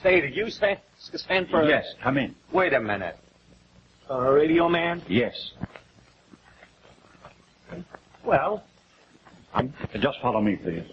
Say, did you send for... Yes, come in. Wait a minute. Radio man? Yes. Well... Just follow me, please.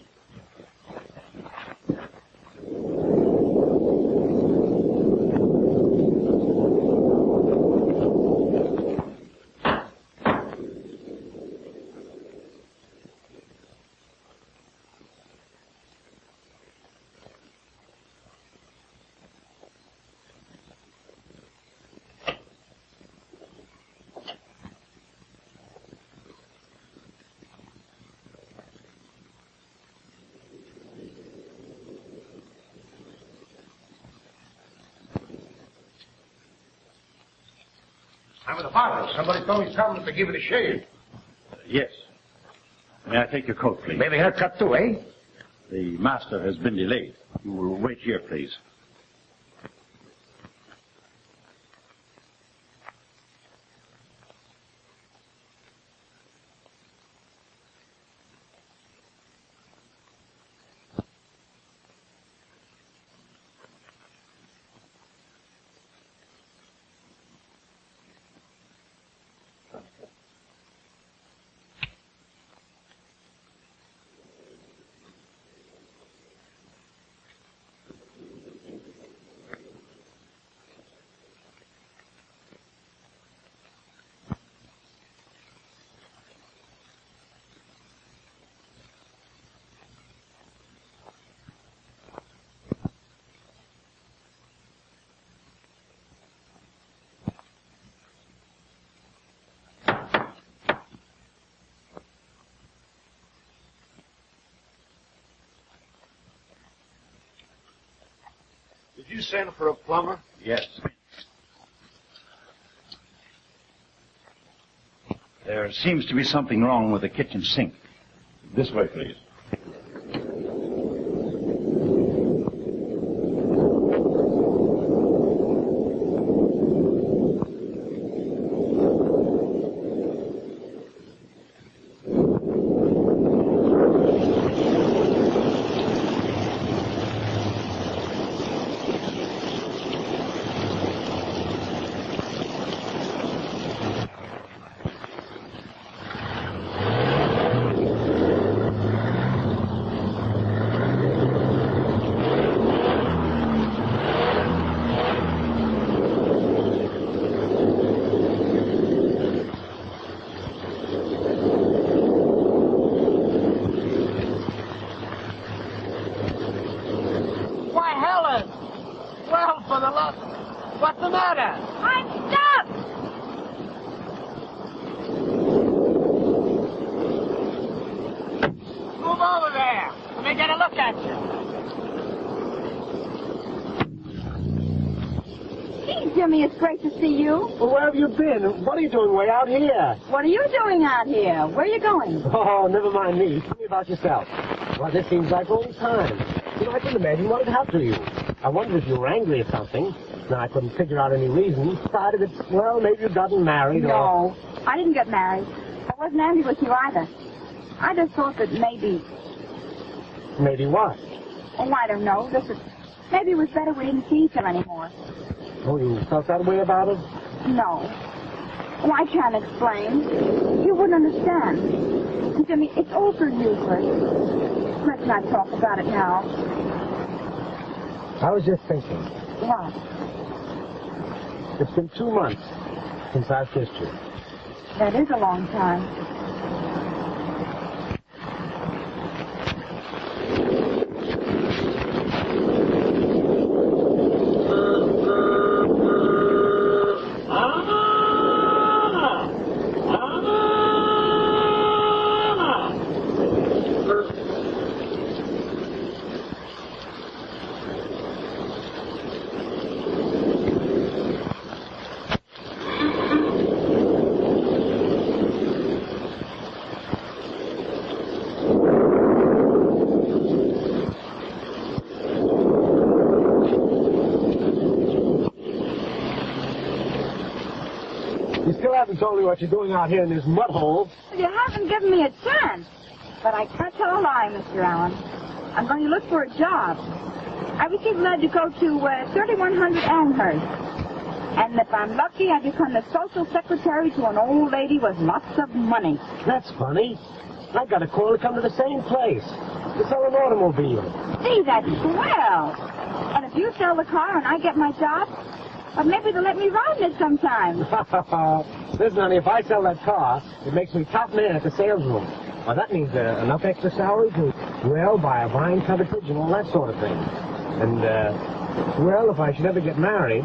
I'm at the barber. Somebody told me he's coming to give it a shave. Yes. May I take your coat, please? Maybe a haircut too, eh? The master has been delayed. You will wait here, please. Did you send for a plumber? Yes. There seems to be something wrong with the kitchen sink. This way, please. It's great to see you. Well, where have you been? What are you doing way out here? What are you doing out here? Where are you going? Oh, never mind me. Tell me about yourself. Well, this seems like old times. You know, I couldn't imagine what had happened to you. I wondered if you were angry or something. Then I couldn't figure out any reason. Decided that, well, maybe you'd gotten married or... No, I didn't get married. I wasn't angry with you either. I just thought that maybe... Maybe what? Oh, I don't know. Maybe it was better we didn't see each other anymore. Oh, you felt that way about it? No. Oh, I can't explain. You wouldn't understand. Jimmy, it's all so useless. Let's not talk about it now. I was just thinking. What? It's been 2 months since I've kissed you. That is a long time. Told me what you're doing out here in this mud hole. Well, you haven't given me a chance. But I can't tell a lie, Mr. Allen. I'm going to look for a job. I received lead to go to 3100 Elmhurst. And if I'm lucky, I become the social secretary to an old lady with lots of money. That's funny. I got a call to come to the same place. To sell an automobile. See, that's swell. And if you sell the car and I get my job, well, maybe they'll let me ride in it sometime. Listen, honey, if I sell that car, it makes me top man at the sales room. Well, that means enough extra salary to, well, buy a vine-covered fridge and all that sort of thing. And, well, if I should ever get married,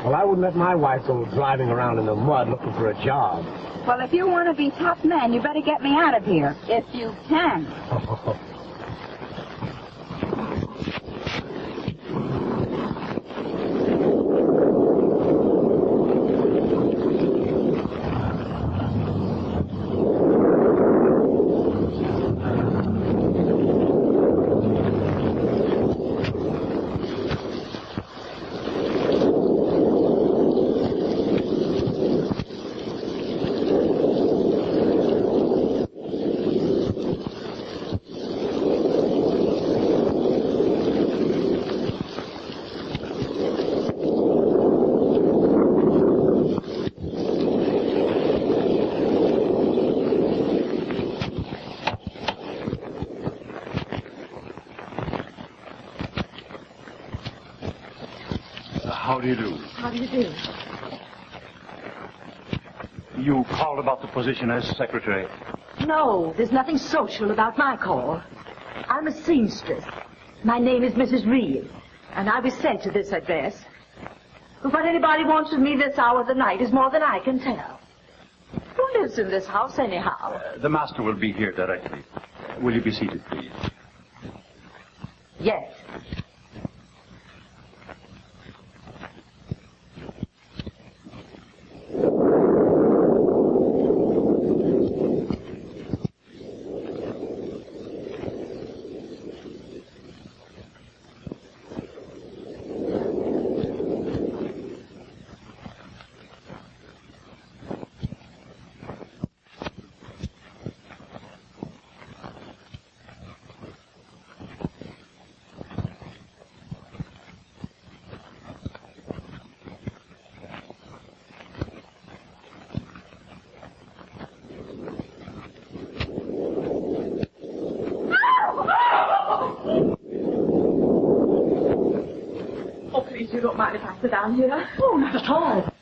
well, I wouldn't let my wife go driving around in the mud looking for a job. Well, if you want to be top man, you better get me out of here, if you can. How do you do? How do you do? You called about the position as secretary. No, there's nothing social about my call. I'm a seamstress. My name is Mrs. Reed, and I was sent to this address. What anybody wants of me this hour of the night is more than I can tell. Who lives in this house, anyhow? The master will be here directly. Will you be seated, please? Yes. You don't mind if I sit down here? Oh, not at all.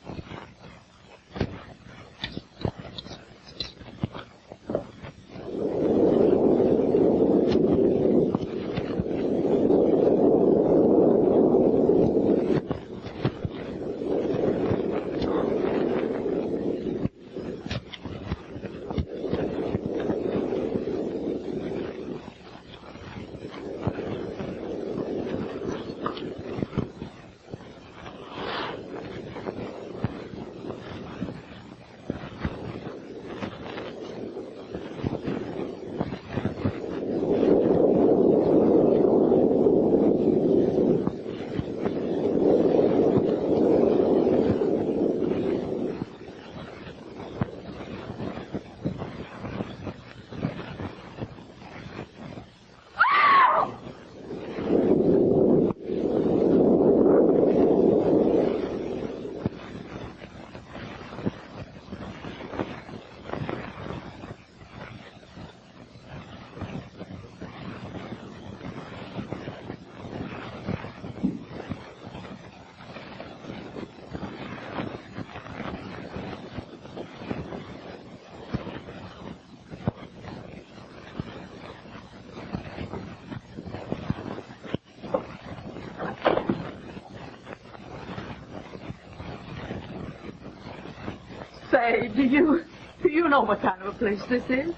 Say, do you know what kind of a place this is?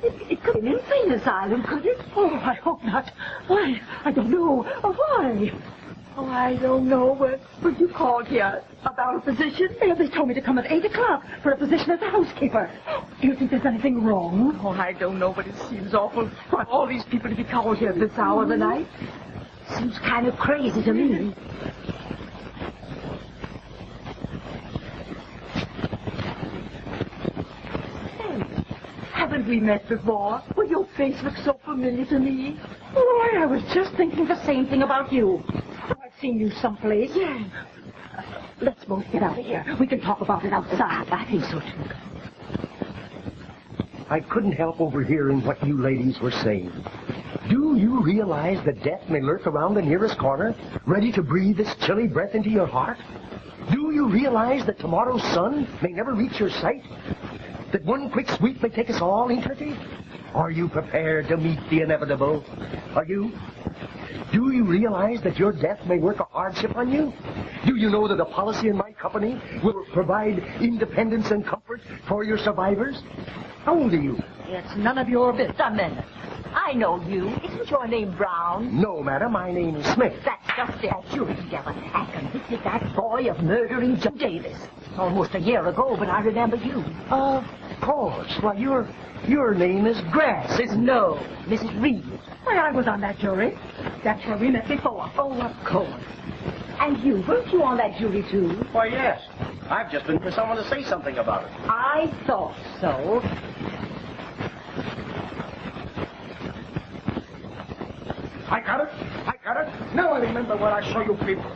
It could be an insane asylum, could it? Oh, I hope not. Why? I don't know. Why? Oh, I don't know. But you called here about a position? They told me to come at 8 o'clock for a position as a housekeeper. Do you think there's anything wrong? Oh, I don't know, but it seems awful for all these people to be called here at this hour of the night. Seems kind of crazy to me. Haven't we met before? Well, your face looks so familiar to me. Oh, Why, I was just thinking the same thing about you. Oh, I've seen you someplace. Yes. Let's both get out of here. We can talk about it outside. I think so, too. I couldn't help overhearing what you ladies were saying. Do you realize that death may lurk around the nearest corner, ready to breathe its chilly breath into your heart? Do you realize that tomorrow's sun may never reach your sight? That one quick sweep may take us all in eternity? Are you prepared to meet the inevitable? Are you? Do you realize that your death may work a hardship on you? Do you know that a policy in my company will provide independence and comfort for your survivors? How old are you? It's none of your business. A minute. I know you. Isn't your name Brown? No, madam. My name is Smith. That's just it. Jury together and convicted that boy of murdering John Davis. It's almost a year ago, but I remember you. Of course. Why, your name is Grass, isn't it? No, Mrs. Reed. Why, I was on that jury. That's where we met before. Oh, of course. And you, weren't you on that jury, too? Why, yes. I've just been for someone to say something about it. I thought so. I got it. Now I remember what I saw you people.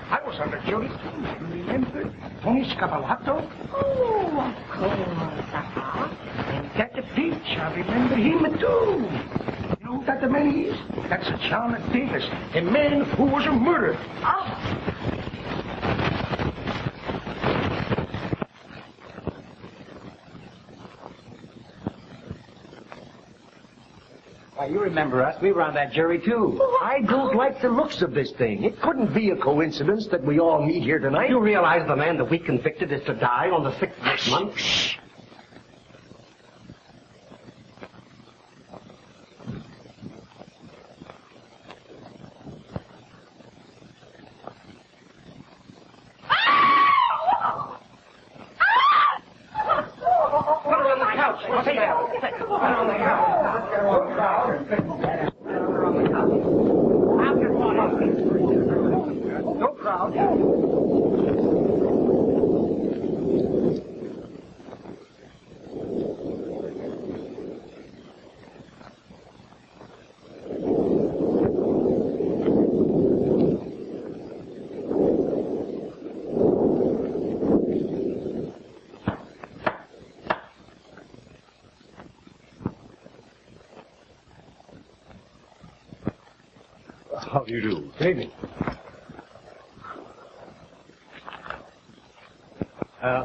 I was on the jury, too. You remember? Tony Scabolotto? Oh, of course. And Dr. Peach, I remember him, too. You know who that the man is? That's John Davis, a man who was murdered. Why, you remember us. We were on that jury, too. I don't like the looks of this thing. It couldn't be a coincidence that we all meet here tonight. You realize the man that we convicted is to die on the 6th of this month? Shh. No crowd. How do you do? Good evening.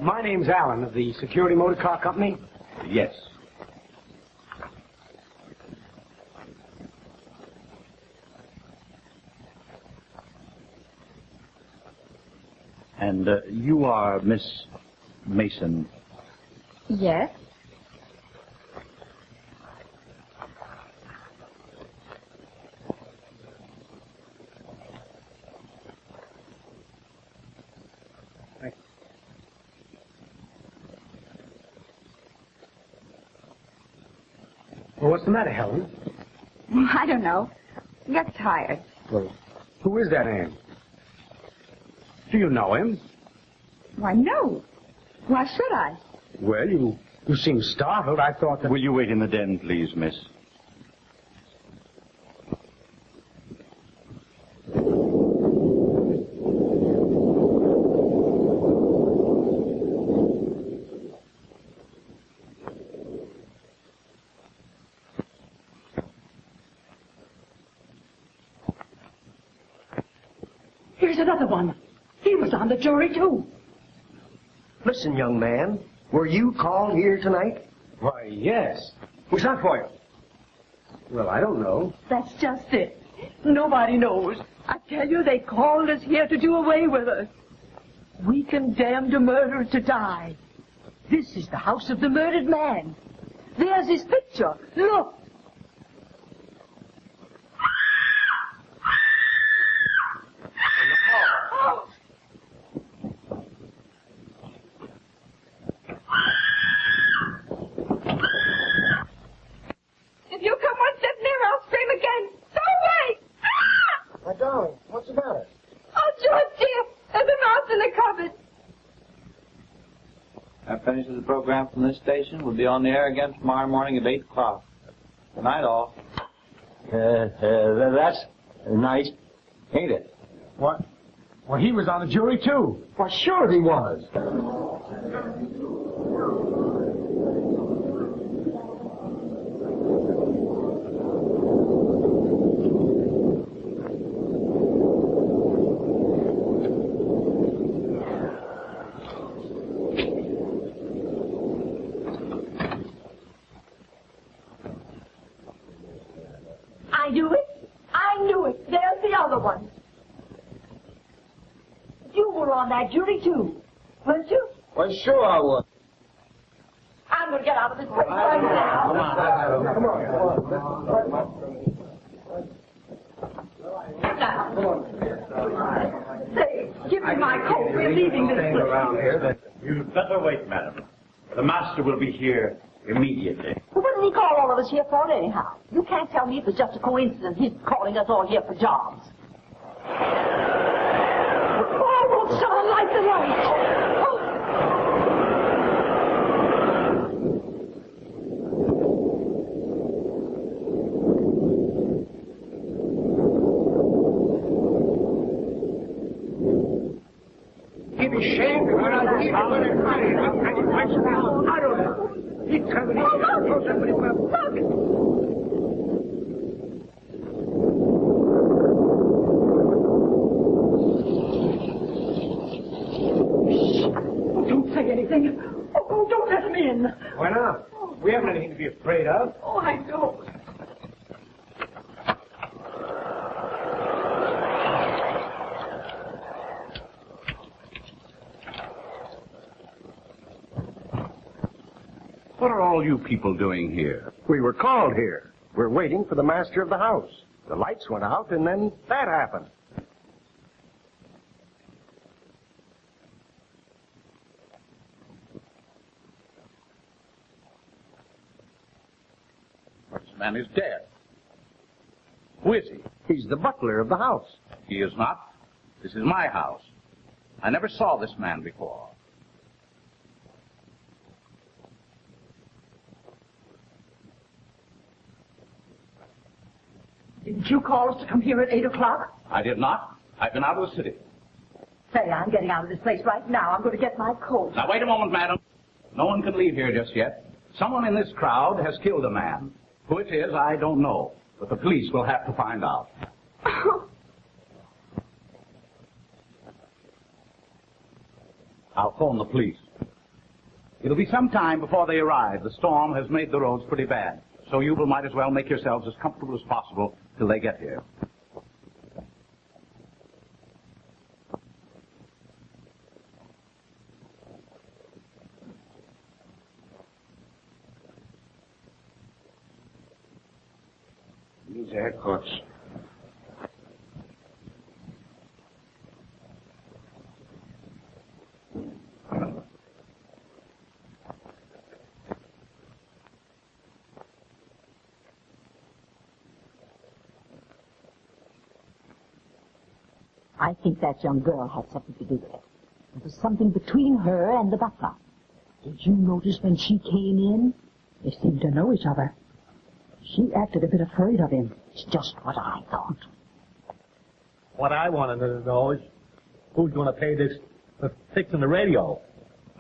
My name's Allen of the Security Motor Car Company. Yes. And you are Miss Mason. Yes? Well, what's the matter, Helen? I don't know. I got tired. Well, who is that man? Do you know him? Why, no. Why should I? Well, you seem startled. I thought that... Will you wait in the den, please, miss? Here's another one. He was on the jury, too. Listen, young man, were you called here tonight? Why, yes. Who's that for you? Well, I don't know. That's just it. Nobody knows. I tell you, they called us here to do away with us. We condemned a murderer to die. This is the house of the murdered man. There's his picture. Look. If you come one step nearer, I'll scream again. Go away! Ah! My darling, what's the matter? Oh, George, dear, there's a mouse in the cupboard. That finishes the program from this station. We'll be on the air again tomorrow morning at 8 o'clock. Good night, all. That's nice, ain't it? What? Well, he was on the jury, too. Well, sure he was. I knew it. There's the other one. You were on that jury, too, weren't you? Well, sure I was. I'm going to get out of this place right now. Come on. Now, say, give me my coat. We're leaving this place. You'd better wait, madam. The master will be here immediately. Well, what did he call all of us here for, anyhow? You can't tell me it was just a coincidence he's calling us all here for jobs. Oh, won't someone light the light? Oh. Give me shame. We're not here. I don't know. He's coming in. Don't say anything. Oh, don't let him in. Why not? We haven't anything to be afraid of. Oh, I don't. What are all you people doing here? We were called here. We're waiting for the master of the house. The lights went out, and then that happened. This man is dead. Who is he? He's the butler of the house. He is not. This is my house. I never saw this man before. Didn't you call us to come here at 8 o'clock? I did not. I've been out of the city. Say, I'm getting out of this place right now. I'm going to get my coat. Now, wait a moment, madam. No one can leave here just yet. Someone in this crowd has killed a man. Who it is, I don't know. But the police will have to find out. I'll phone the police. It'll be some time before they arrive. The storm has made the roads pretty bad. So you might as well make yourselves as comfortable as possible till they get here. These haircuts. I think that young girl had something to do with it. There was something between her and the butler. Did you notice when she came in? They seemed to know each other. She acted a bit afraid of him. It's just what I thought. What I want to know is who's going to pay this for fixing the radio.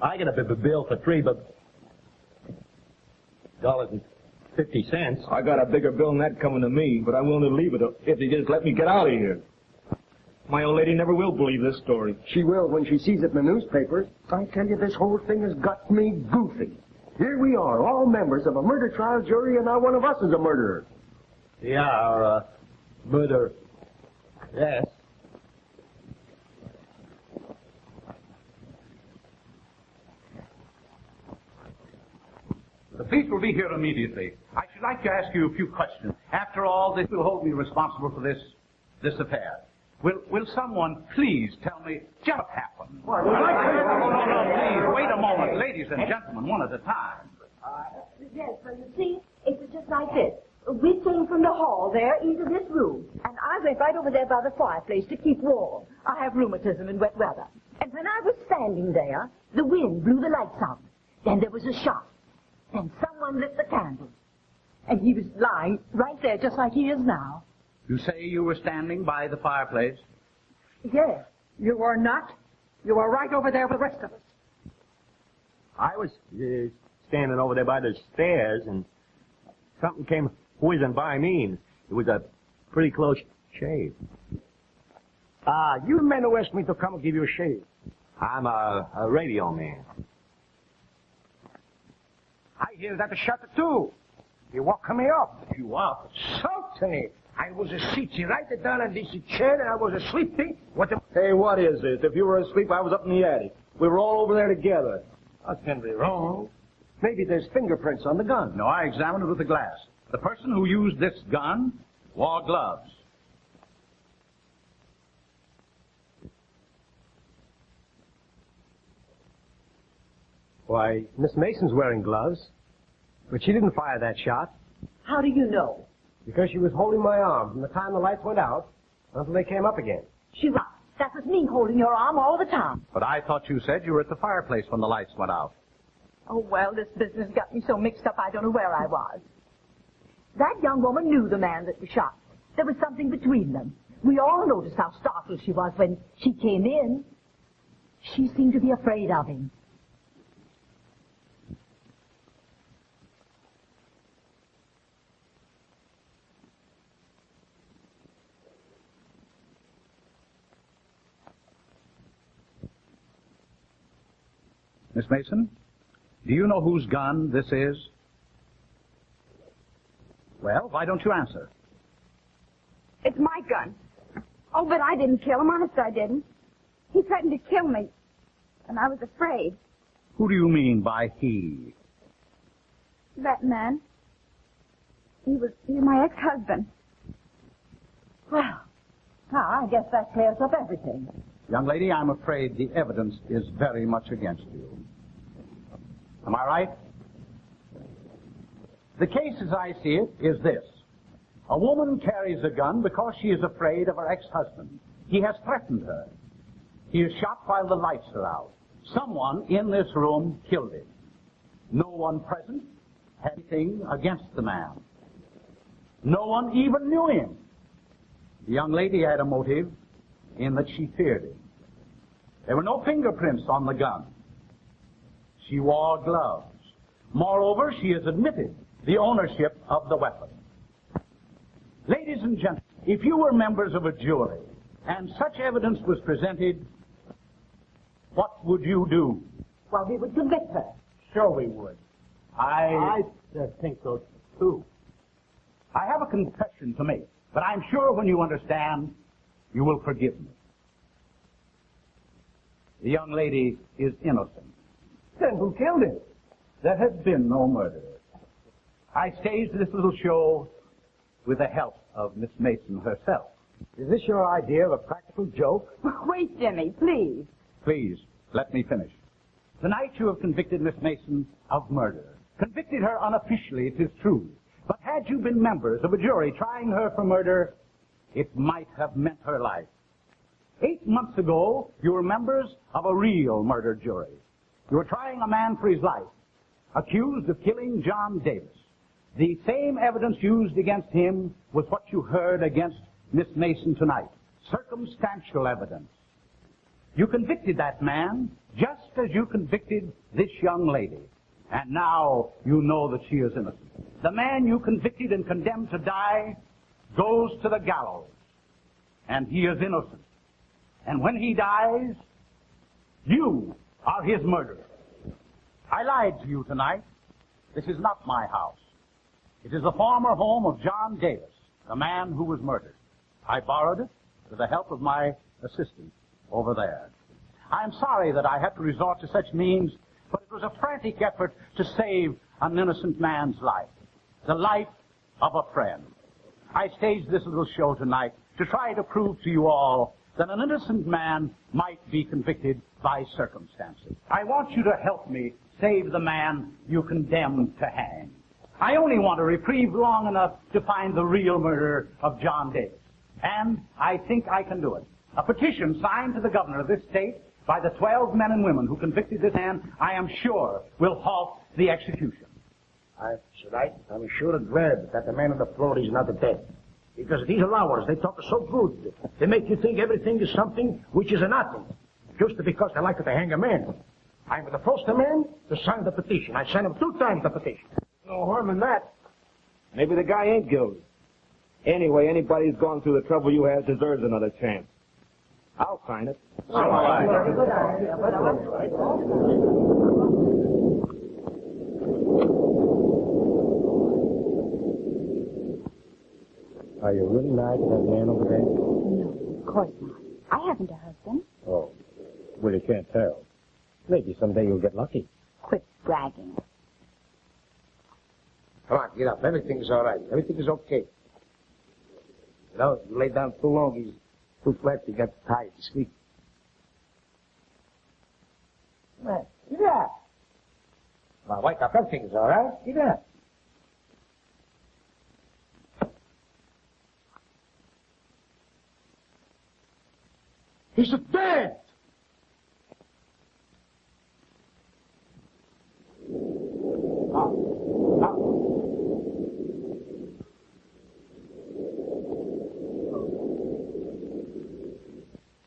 I get a bill for $3.50. I got a bigger bill than that coming to me, but I'm willing to leave it if they just let me get out of here. My old lady never will believe this story. She will when she sees it in the newspapers. I tell you, this whole thing has got me goofy. Here we are, all members of a murder trial jury, and now one of us is a murderer. Yeah, or murder. Yes. The police will be here immediately. I should like to ask you a few questions. After all, they will hold me responsible for this affair. Will someone please tell me just what happened? No, please, wait a moment. Ladies and gentlemen, one at a time. Yes, well, you see, it was just like this. We came from the hall there into this room, and I went right over there by the fireplace to keep warm. I have rheumatism in wet weather. And when I was standing there, the wind blew the lights out. Then there was a shot. Then someone lit the candle. And he was lying right there, just like he is now. You say you were standing by the fireplace? Yes. You were not. You were right over there with the rest of us. I was standing over there by the stairs, and something came whizzing by me, and it was a pretty close shave. You the men who asked me to come and give you a shave. I'm a radio man. I hear that a shot too. You woke me up. You up? Certainly. I was asleep. You right down on this chair, and I was asleep. What the... Hey, what is it? If you were asleep, I was up in the attic. We were all over there together. That can be wrong. Maybe there's fingerprints on the gun. No, I examined it with the glass. The person who used this gun wore gloves. Why, Miss Mason's wearing gloves, but she didn't fire that shot. How do you know? Because she was holding my arm from the time the lights went out until they came up again. She was. That was me holding your arm all the time. But I thought you said you were at the fireplace when the lights went out. Oh, well, this business got me so mixed up I don't know where I was. That young woman knew the man that was shot. There was something between them. We all noticed how startled she was when she came in. She seemed to be afraid of him. Miss Mason, do you know whose gun this is? Well, why don't you answer? It's my gun. Oh, but I didn't kill him. Honest, I didn't. He threatened to kill me, and I was afraid. Who do you mean by he? That man. He was my ex-husband. Well, now I guess that clears up everything. Young lady, I'm afraid the evidence is very much against you. Am I right? The case as I see it is this. A woman carries a gun because she is afraid of her ex-husband. He has threatened her. He is shot while the lights are out. Someone in this room killed him. No one present had anything against the man. No one even knew him. The young lady had a motive in that she feared him. There were no fingerprints on the gun. She wore gloves. Moreover, she has admitted the ownership of the weapon. Ladies and gentlemen, if you were members of a jury and such evidence was presented, what would you do? Well, we would convict her. Sure we would. I think so, too. I have a confession to make, but I'm sure when you understand, you will forgive me. The young lady is innocent. Then who killed him? There has been no murder. I staged this little show with the help of Miss Mason herself. Is this your idea of a practical joke? Wait, Jimmy, please. Please, let me finish. Tonight you have convicted Miss Mason of murder. Convicted her unofficially, it is true. But had you been members of a jury trying her for murder, it might have meant her life. 8 months ago, you were members of a real murder jury. You were trying a man for his life, accused of killing John Davis. The same evidence used against him was what you heard against Miss Mason tonight. Circumstantial evidence. You convicted that man just as you convicted this young lady. And now you know that she is innocent. The man you convicted and condemned to die goes to the gallows. And he is innocent. And when he dies, you are his murderer. I lied to you tonight. This is not my house. It is the former home of John Davis, the man who was murdered. I borrowed it with the help of my assistant over there. I'm sorry that I had to resort to such means, but it was a frantic effort to save an innocent man's life, the life of a friend. I staged this little show tonight to try to prove to you all that an innocent man might be convicted by circumstances. I want you to help me save the man you condemned to hang. I only want a reprieve long enough to find the real murderer of John Davis. And I think I can do it. A petition signed to the governor of this state by the 12 men and women who convicted this man, I am sure, will halt the execution. I'm sure glad that the man on the floor is not dead. Because these allowers, they talk so good. They make you think everything is something which is a nothing. Just because they like to hang a man. I'm the first man to sign the petition. I signed him 2 times the petition. No harm in that. Maybe the guy ain't guilty. Anyway, anybody who's gone through the trouble you had deserves another chance. I'll sign it. Are you really married to that man over there? No, of course not. I haven't a husband. Oh. Well, you can't tell. Maybe someday you'll get lucky. Quit bragging. Come on, get up. Everything's all right. Everything is okay. You know, you lay down too long, he's too flat, he got tired, he's sleeping. Come on, get up. Come on, wake up. Everything's all right. Get up. He's dead!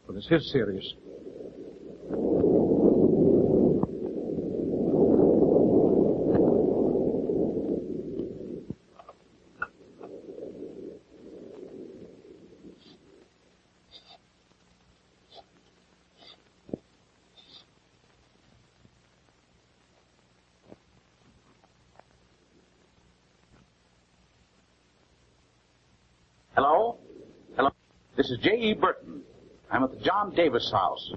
Well, this is serious. Hello? Hello? This is J.E.Burton. I'm at the John Davis house.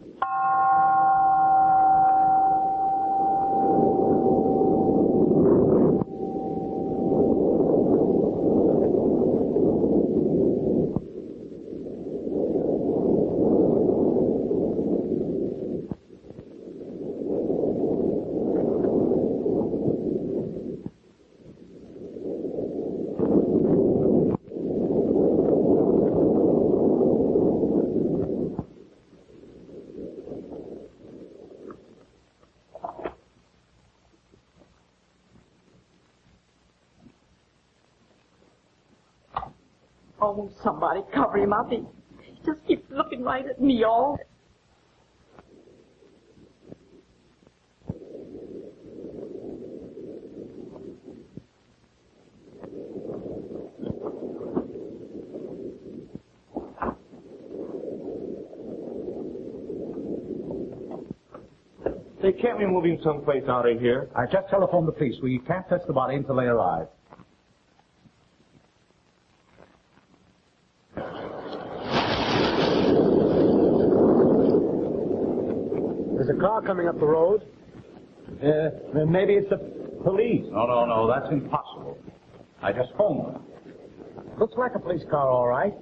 Oh, somebody cover him up. He just keeps looking right at me all. They can't be moving someplace out of here. I just telephoned the police. We can't touch the body until they arrive. There's a car coming up the road. Maybe it's the police. No, that's impossible. I just phoned them. Looks like a police car, all right.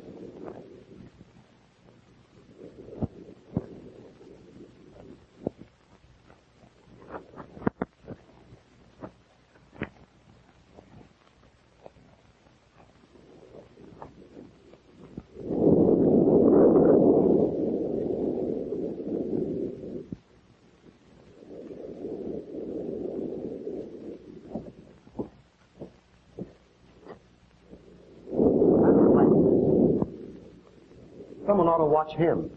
Someone ought to watch him.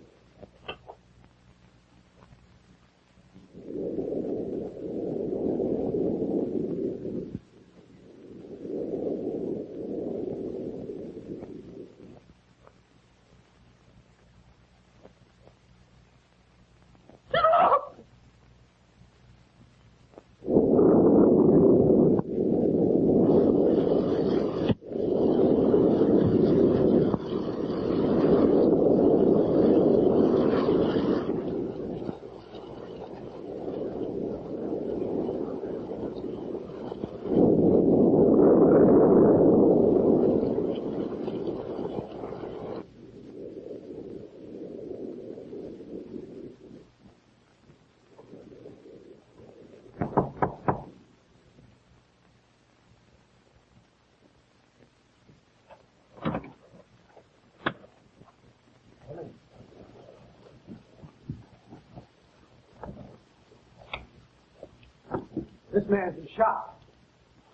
This man's been shot.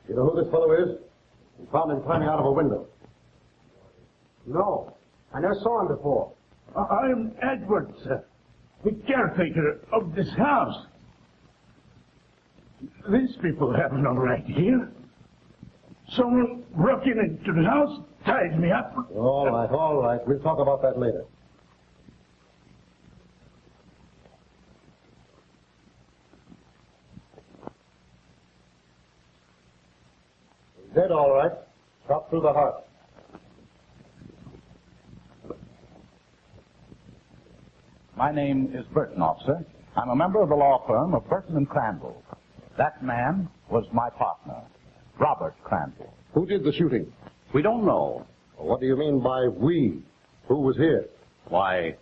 You know who this fellow is? We found him climbing out of a window. No, I never saw him before. I'm Edward, sir, the caretaker of this house. These people have no right here. Someone broke into the house, tied me up. All right. We'll talk about that later. He's dead, all right. Shot through the heart. My name is Burton, officer. I'm a member of the law firm of Burton and Crandall. That man was my partner, Robert Crandall. Who did the shooting? We don't know. What do you mean by we? Who was here? Why,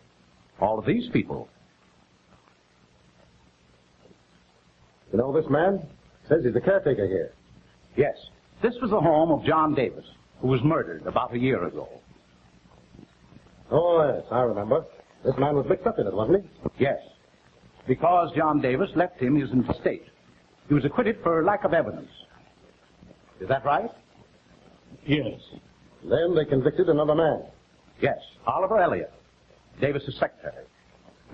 all of these people. You know this man? Says he's the caretaker here. Yes. This was the home of John Davis, who was murdered about a year ago. Oh, yes, I remember. This man was mixed up in it, wasn't he? Yes. Because John Davis left him his estate. He was acquitted for lack of evidence. Is that right? Yes. Then they convicted another man. Yes, Oliver Elliott, Davis's secretary.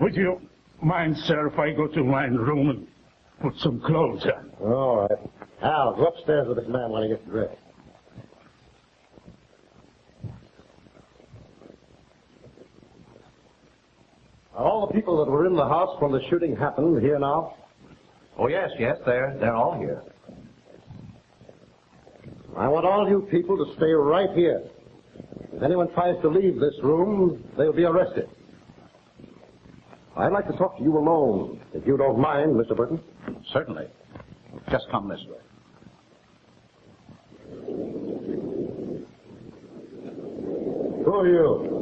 Would you mind, sir, if I go to my room and put some clothes on? All right. Al, go upstairs with this man while he gets dressed. Are all the people that were in the house when the shooting happened here now? Oh, yes, they're all here. I want all you people to stay right here. If anyone tries to leave this room, they'll be arrested. I'd like to talk to you alone, if you don't mind, Mr. Burton. Certainly. Just come this way. Who are you?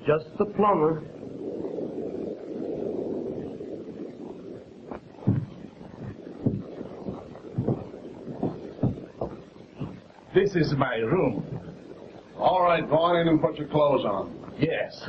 Just the plumber. This is my room. All right, go on in and put your clothes on. Yes.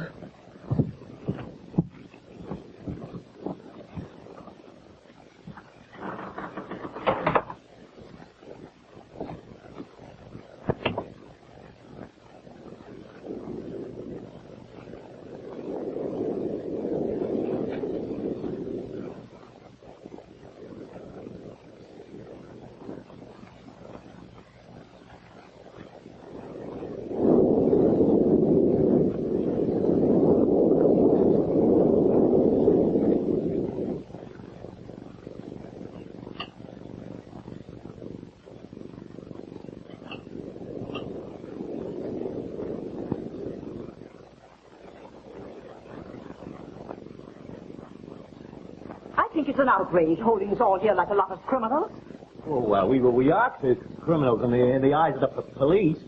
It's an outrage holding us all here like a lot of criminals. Oh, well, we are criminals in the eyes of the police.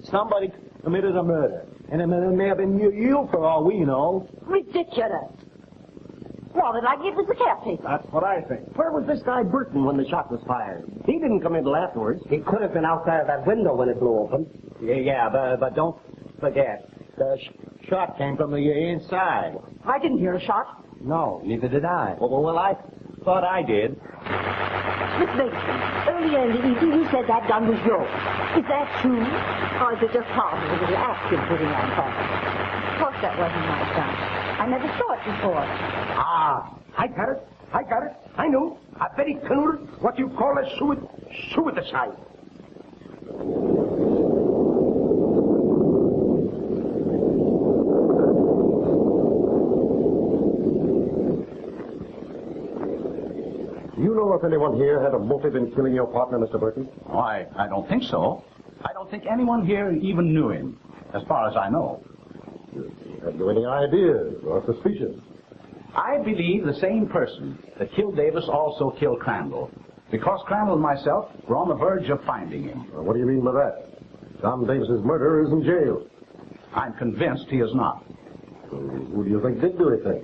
Somebody committed a murder. And it may have been you for all we know. Ridiculous. Well, like it was the caretaker. That's what I think. Where was this guy Burton when the shot was fired? He didn't come in till afterwards. He could have been outside of that window when it blew open. Yeah, but don't forget, the shot came from the inside. I didn't hear a shot. No, neither did I. Well, I thought I did. Miss Mason, earlier in the evening you said that gun was yours. Is that true? Or is it just part of the little act you're putting on for me? Of course that wasn't my gun. I never saw it before. Ah, I got it. I knew. I bet he committed what you call a suicide. Do you know if anyone here had a motive in killing your partner, Mr. Burton? Oh, I don't think so. I don't think anyone here even knew him, as far as I know. Have you any ideas or suspicions? I believe the same person that killed Davis also killed Crandall, because Crandall and myself were on the verge of finding him. Well, what do you mean by that? John Davis's murderer is in jail. I'm convinced he is not. Who do you think did do anything?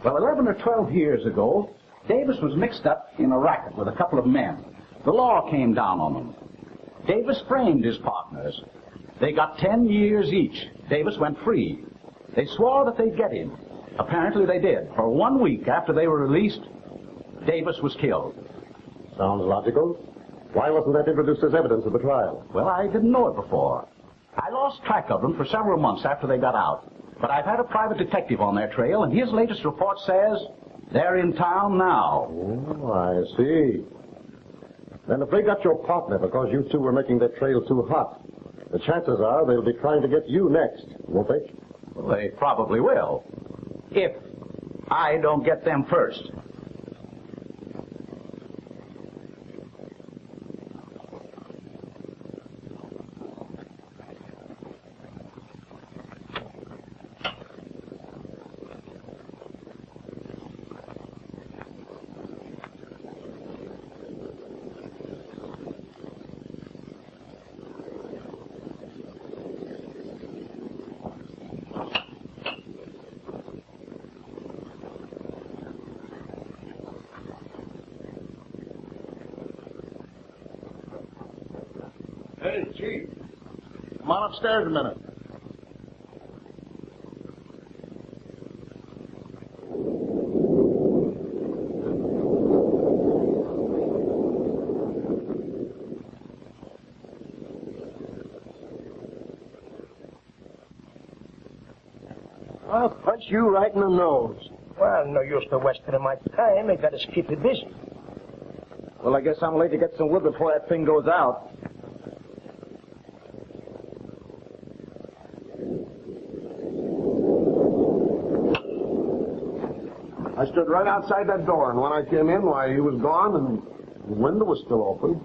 Well, 11 or 12 years ago, Davis was mixed up in a racket with a couple of men. The law came down on them. Davis framed his partners. They got 10 years each. Davis went free. They swore that they'd get him. Apparently they did. For 1 week after they were released, Davis was killed. Sounds logical. Why wasn't that introduced as evidence at the trial? Well, I didn't know it before. I lost track of them for several months after they got out. But I've had a private detective on their trail, and his latest report says they're in town now. Oh, I see. Then if they got your partner because you two were making their trail too hot, the chances are they'll be trying to get you next, won't they? Well, they probably will. If I don't get them first. Hey, Chief. Come on upstairs a minute. I'll punch you right in the nose. Well, no use to wasting my time. I gotta keep it busy. Well, I guess I'm late to get some wood before that thing goes out. I stood right outside that door, and when I came in, why, he was gone, and the window was still open.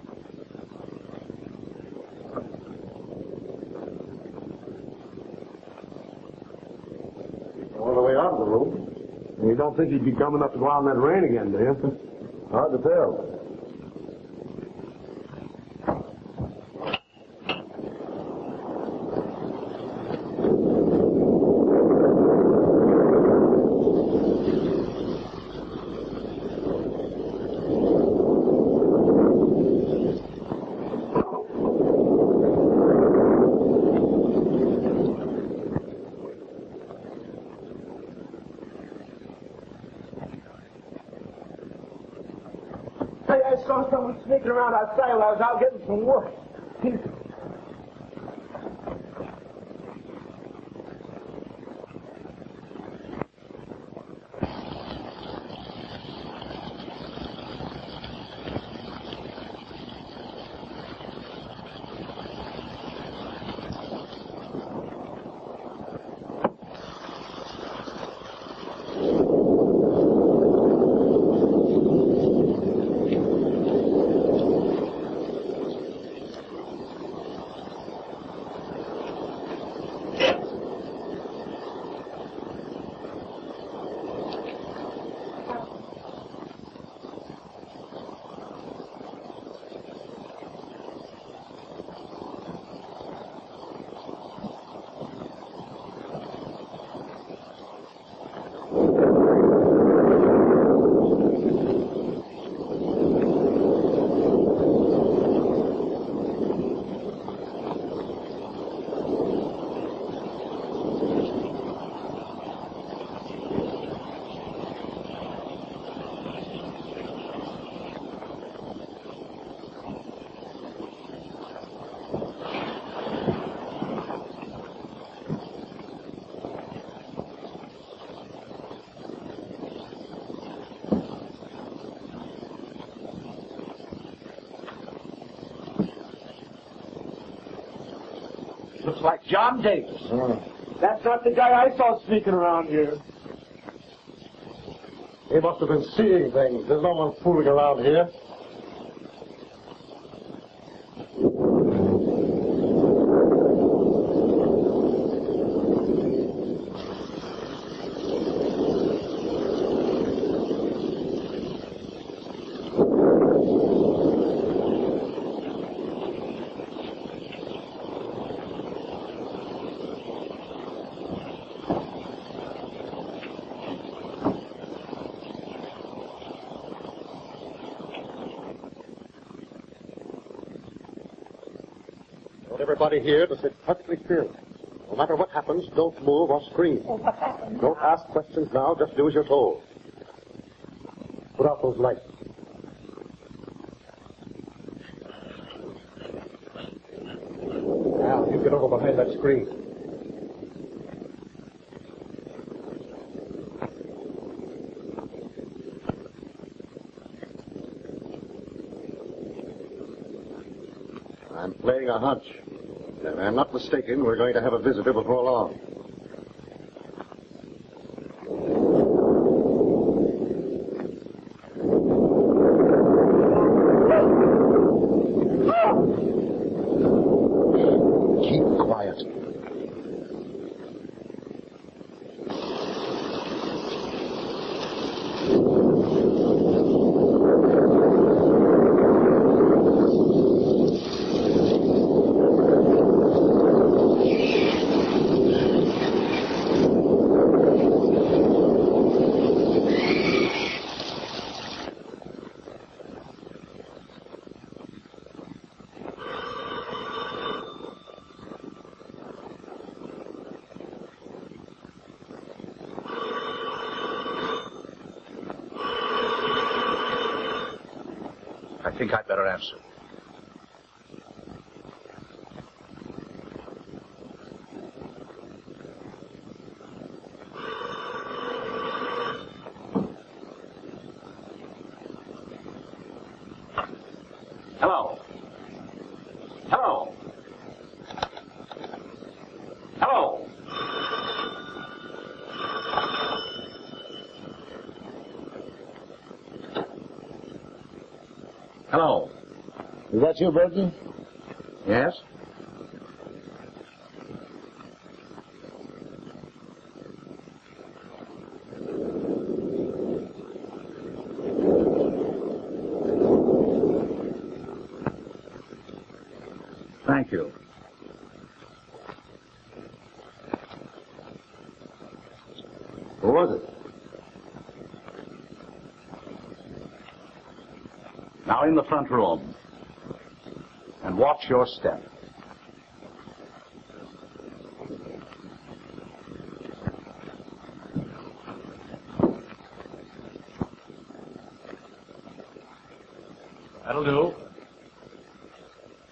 All the way out of the room. And you don't think he'd be coming up to go out in that rain again, do you? Hard to tell. I saw someone sneaking around outside while I was out getting some wood. Looks like John Davis. That's not the guy I saw sneaking around here. He must have been seeing things. There's no one fooling around here. Everybody here to sit perfectly still. No matter what happens, don't move or scream. What happened? Don't ask questions now, just do as you're told. Put out those lights. playing a hunch. If I'm not mistaken, we're going to have a visitor before long. Keep quiet. I think I'd better answer. Hello. Hello. Hello. Hello. Is that you, Burton? Yes? Thank you. Who was it? Now in the front room. And watch your step. That'll do.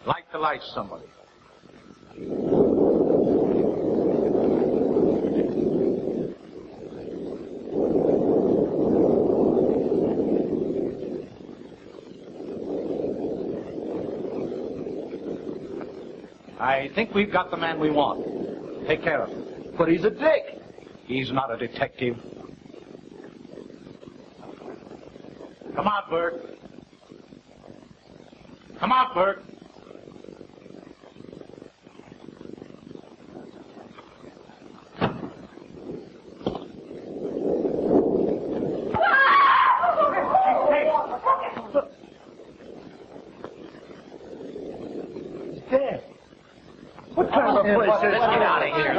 Light the lights, somebody. I think we've got the man we want. Take care of him. But he's a dick. He's not a detective. Come out, Burke. Come out, Burke. Let's get out of here.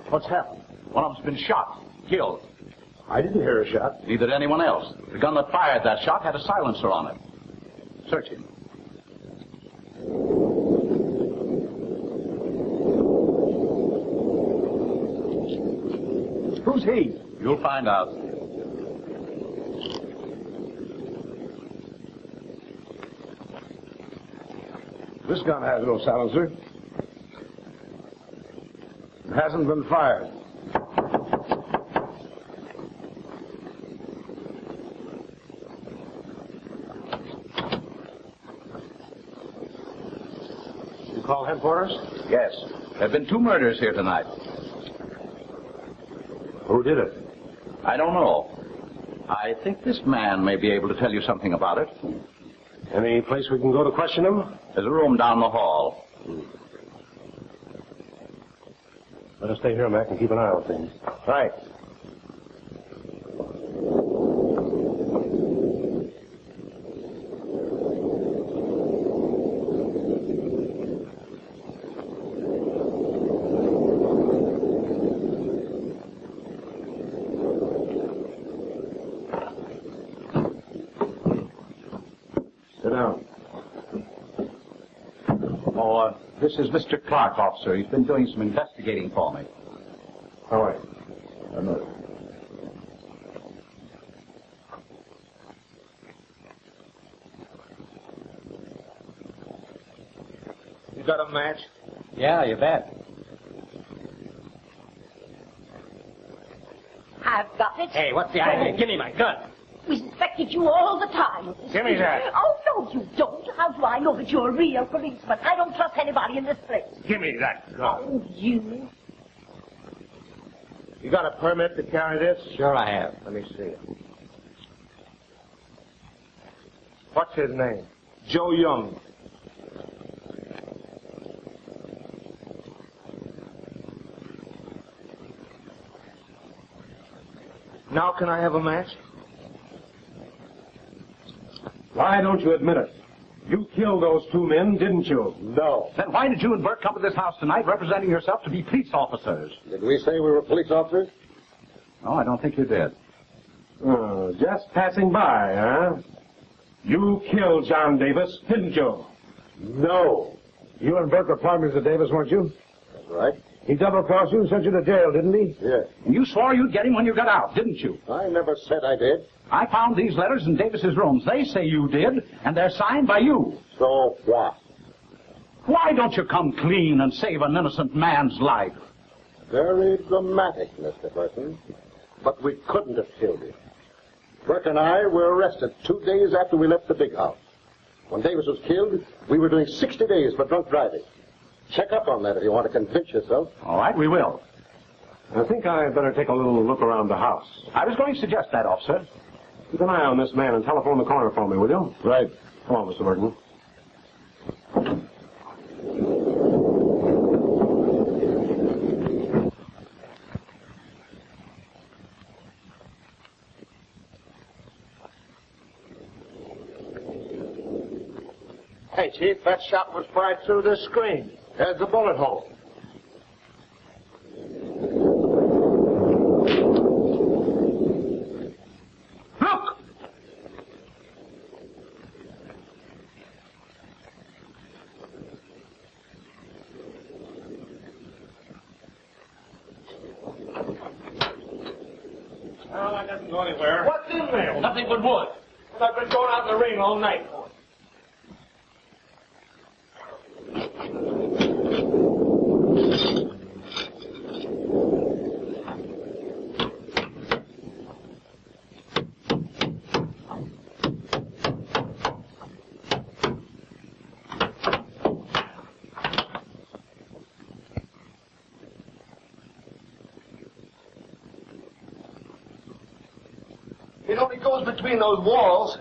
What's happened? One of them's been shot, killed. I didn't hear a shot. Neither did anyone else. The gun that fired that shot had a silencer on it. Search him. Who's he? You'll find out. This gun has no silencer. It hasn't been fired. You call headquarters? Yes. There have been 2 murders here tonight. Who did it? I don't know. I think this man may be able to tell you something about it. Any place we can go to question him? There's a room down the hall. Let us stay here, Mac, and keep an eye on things. Right. This is Mr. Clark, officer. He's been doing some investigating for me. All right. You got a match? Yeah, you bet. I've got it. Hey, what's the idea? Give me my gun. We suspected you all the time. Give me that. Oh, no, you don't. How do I know that you're a real policeman? I don't trust anybody in this place. Give me that gun. Oh, you. You got a permit to carry this? Sure I have. Let me see it. What's his name? Joe Young. Now can I have a match? Why don't you admit it? You killed those two men, didn't you? No. Then why did you and Burke come to this house tonight representing yourself to be police officers? Did we say we were police officers? No, I don't think you did. Oh, just passing by, huh? You killed John Davis, didn't you? No. You and Burke were partners of Davis, weren't you? That's right. He double-crossed you and sent you to jail, didn't he? Yes. And you swore you'd get him when you got out, didn't you? I never said I did. I found these letters in Davis's rooms. They say you did, and they're signed by you. So what? Why don't you come clean and save an innocent man's life? Very dramatic, Mr. Burton. But we couldn't have killed him. Burke and I were arrested 2 days after we left the big house. When Davis was killed, we were doing 60 days for drunk driving. Check up on that if you want to convince yourself. All right, we will. I think I'd better take a little look around the house. I was going to suggest that, officer. Keep an eye on this man and telephone the coroner for me, will you? Right. Come on, Mr. Burton. Hey, Chief, that shot was fired through this screen. There's the bullet hole. Look! Well, that doesn't go anywhere. What's in there? Nothing but wood. And I've been going out in the rain all night. It only goes between those walls.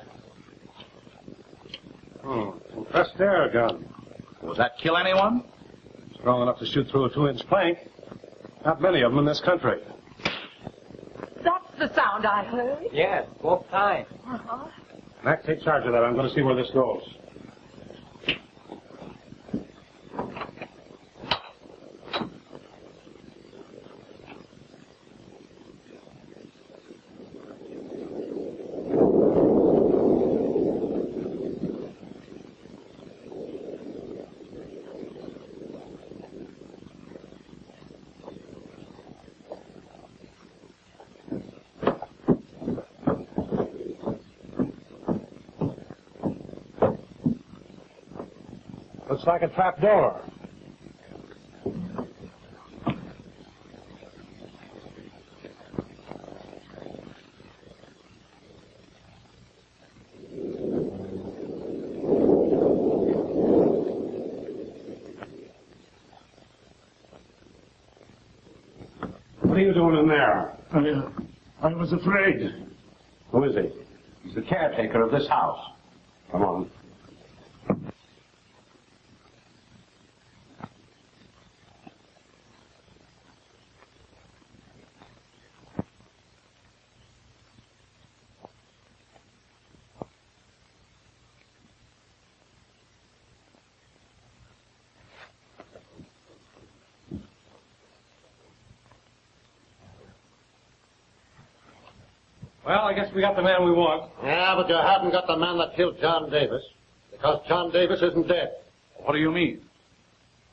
Compressed air gun. Does that kill anyone? Strong enough to shoot through a 2-inch plank. Not many of them in this country. That's the sound I heard. Yes, both times. Uh-huh. Mac, take charge of that. I'm going to see where this goes. Looks like a trap door. What are you doing in there? I was afraid. Who is he? He's the caretaker of this house. Come on. Well, I guess we got the man we want. Yeah, but you haven't got the man that killed John Davis. Because John Davis isn't dead. What do you mean?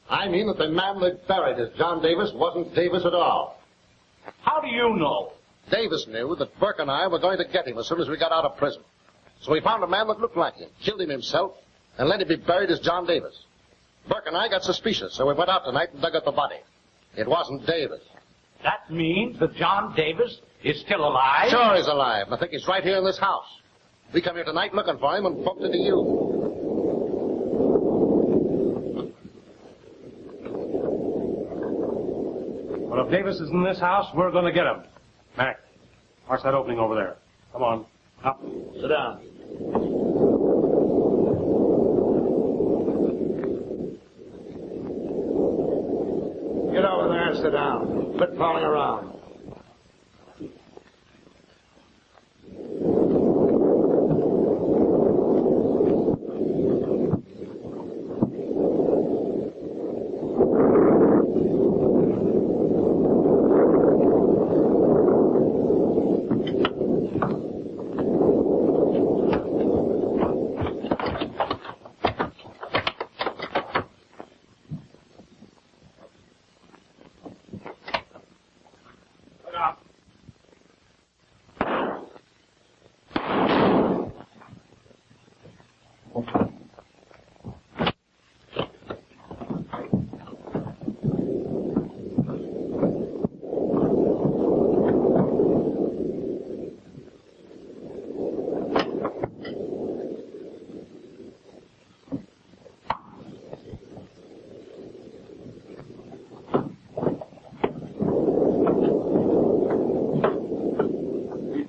I mean that the man they buried as John Davis wasn't Davis at all. How do you know? Davis knew that Burke and I were going to get him as soon as we got out of prison. So we found a man that looked like him, killed him himself, and let him be buried as John Davis. Burke and I got suspicious, so we went out tonight and dug up the body. It wasn't Davis. That means that John Davis is still alive? Sure he's alive. I think he's right here in this house. We come here tonight looking for him and bumped into you. Well, if Davis is in this house, we're going to get him. Mac, watch that opening over there. Come on, up. Sit down. Get over there and sit down. Quit falling around.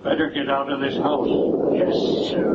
Better get out of this house. Yes, sir.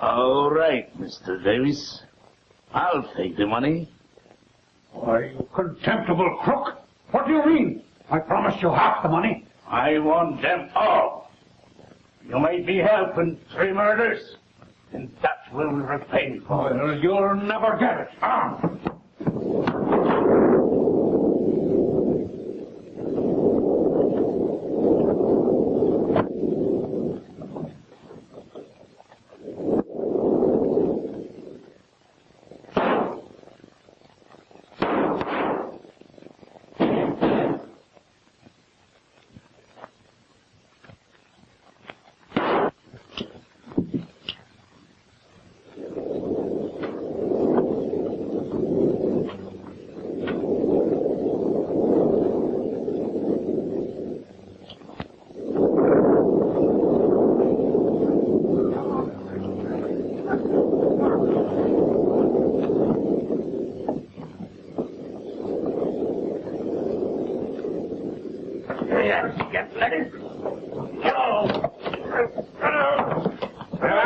All right, Mr. Davis. I'll take the money. Why, you contemptible crook! What do you mean? I promised you half the money. I want them all. You made me help in 3 murders, and that will repay me for it. Well, you'll never get it.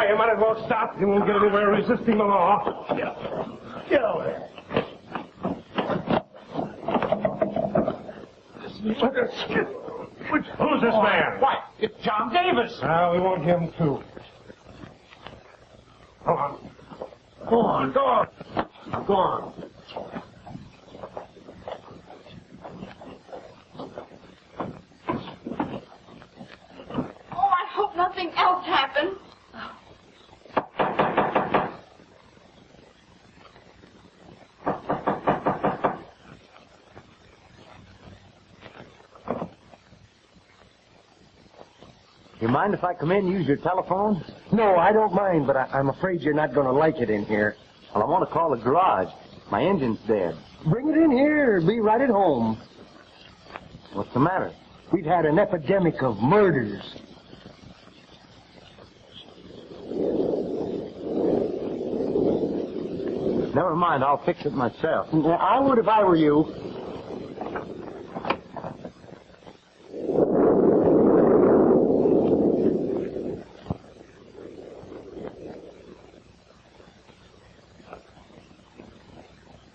You might as well stop. You won't get anywhere resisting the law. Get over there. Who's this man? Why, it's John Davis. We want him too. Go on. Go on, go on. Go on. Oh, I hope nothing else happens. You mind if I come in and use your telephone? No, I don't mind, but I'm afraid you're not going to like it in here. Well, I want to call the garage. My engine's dead. Bring it in here. Be right at home. What's the matter? We've had an epidemic of murders. Never mind, I'll fix it myself. I would if I were you.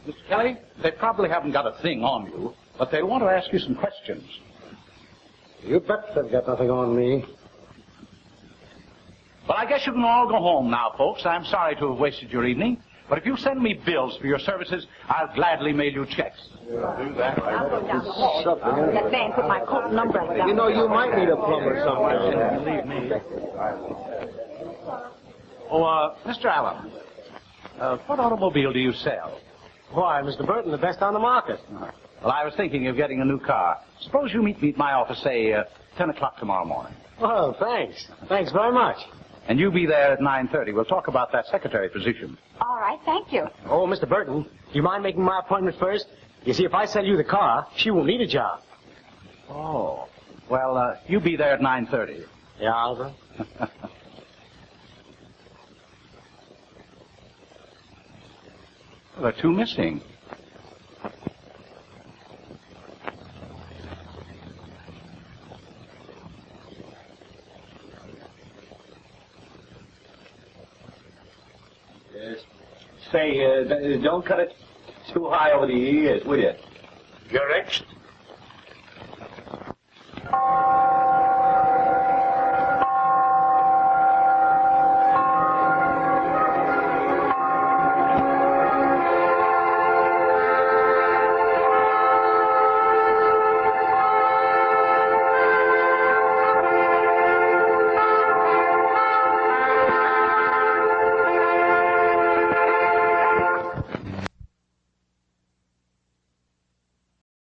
Mr. Kelly, they probably haven't got a thing on you, but they want to ask you some questions. You bet they've got nothing on me. Well, I guess you can all go home now, folks. I'm sorry to have wasted your evening. But if you send me bills for your services, I'll gladly mail you checks. I'll go down the hall. That man put my coat and umbrella down. You know, you might need a plumber somewhere. Believe me. Oh, Mr. Allen, what automobile do you sell? Why, Mr. Burton, the best on the market. Well, I was thinking of getting a new car. Suppose you meet me at my office, say, 10 o'clock tomorrow morning. Oh, thanks. Thanks very much. And you be there at 9:30. We'll talk about that secretary position. All right, thank you. Oh, Mr. Burton, do you mind making my appointment first? You see, if I sell you the car, she won't need a job. Oh. Well, you be there at 9:30. Yeah, I'll go. Well, there are two missing. Say, don't cut it too high over the ears, will you? You're next.